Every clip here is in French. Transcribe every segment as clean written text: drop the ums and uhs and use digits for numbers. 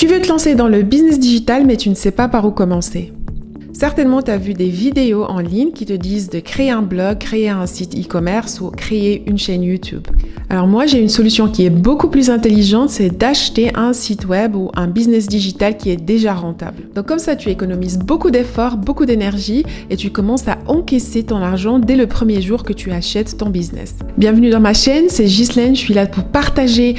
Tu veux te lancer dans le business digital, mais tu ne sais pas par où commencer. Certainement, tu as vu des vidéos en ligne qui te disent de créer un blog, créer un site e-commerce ou créer une chaîne YouTube. Alors moi, j'ai une solution qui est beaucoup plus intelligente, c'est d'acheter un site web ou un business digital qui est déjà rentable. Donc comme ça, tu économises beaucoup d'efforts, beaucoup d'énergie et tu commences à encaisser ton argent dès le premier jour que tu achètes ton business. Bienvenue dans ma chaîne, c'est Ghislaine, je suis là pour partager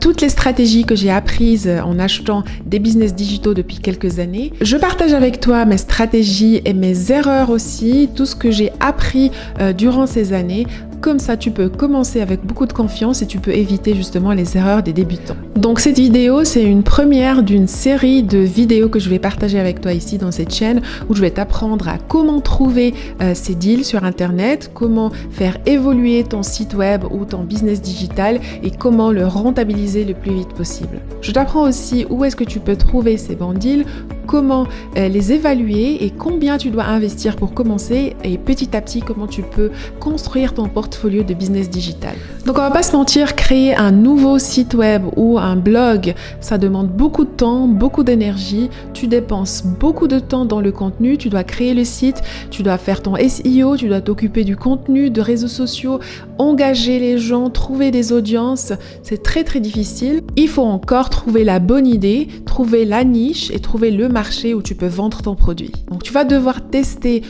toutes les stratégies que j'ai apprises en achetant des business digitaux depuis quelques années. Je partage avec toi mes stratégies et mes erreurs aussi, tout ce que j'ai appris durant ces années. Comme ça, tu peux commencer avec beaucoup de confiance et tu peux éviter justement les erreurs des débutants. Donc cette vidéo, c'est une première d'une série de vidéos que je vais partager avec toi ici dans cette chaîne où je vais t'apprendre à comment trouver ces deals sur Internet, comment faire évoluer ton site web ou ton business digital et comment le rentabiliser le plus vite possible. Je t'apprends aussi où est-ce que tu peux trouver ces bons deals, comment les évaluer et combien tu dois investir pour commencer et petit à petit comment tu peux construire ton portfolio de business digital. Donc on va pas se mentir, créer un nouveau site web ou un blog, ça demande beaucoup de temps, beaucoup d'énergie, tu dépenses beaucoup de temps dans le contenu, tu dois créer le site, tu dois faire ton SEO, tu dois t'occuper du contenu, de réseaux sociaux, engager les gens, trouver des audiences, c'est très très difficile. Il faut encore trouver la bonne idée, trouver la niche et trouver le marché où tu peux vendre ton produit. Donc tu vas devoir tester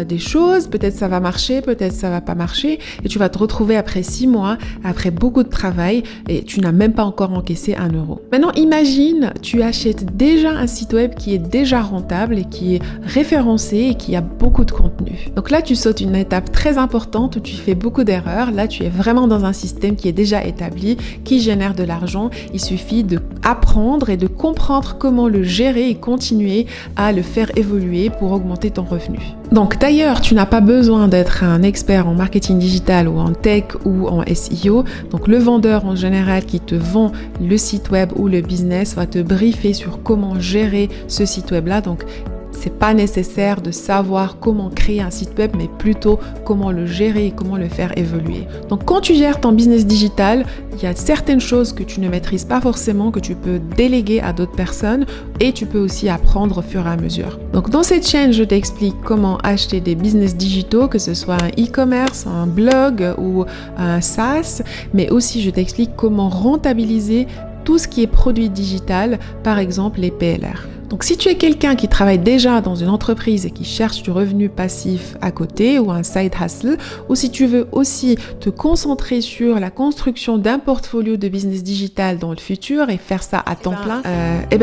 des choses, peut-être ça va marcher, peut-être ça va pas marcher et tu vas te retrouver après 6 mois, après beaucoup de travail et tu n'as même pas encore encaissé 1 euro. Maintenant imagine, tu achètes déjà un site web qui est déjà rentable et qui est référencé et qui a beaucoup de contenu. Donc là tu sautes une étape très importante où tu fais beaucoup d'erreurs. Là tu es vraiment dans un système qui est déjà établi, qui génère de l'argent. Il suffit d'apprendre et de comprendre comment le gérer et continuer à le faire évoluer pour augmenter ton revenu. Donc d'ailleurs, tu n'as pas besoin d'être un expert en marketing digital ou en tech ou en SEO. Donc le vendeur en général qui te vend le site web ou le business va te briefer sur comment gérer ce site web là. Donc c'est pas nécessaire de savoir comment créer un site web, mais plutôt comment le gérer et comment le faire évoluer. Donc quand tu gères ton business digital, il y a certaines choses que tu ne maîtrises pas forcément, que tu peux déléguer à d'autres personnes et tu peux aussi apprendre au fur et à mesure. Donc dans cette chaîne, je t'explique comment acheter des business digitaux, que ce soit un e-commerce, un blog ou un SaaS, mais aussi je t'explique comment rentabiliser tout ce qui est produit digital, par exemple les PLR. Donc si tu es quelqu'un qui travaille déjà dans une entreprise et qui cherche du revenu passif à côté ou un side hustle, ou si tu veux aussi te concentrer sur la construction d'un portfolio de business digital dans le futur et faire ça à temps plein,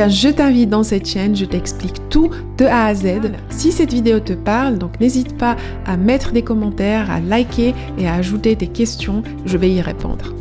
je t'invite dans cette chaîne, je t'explique tout de A à Z. Si cette vidéo te parle, donc n'hésite pas à mettre des commentaires, à liker et à ajouter tes questions, je vais y répondre.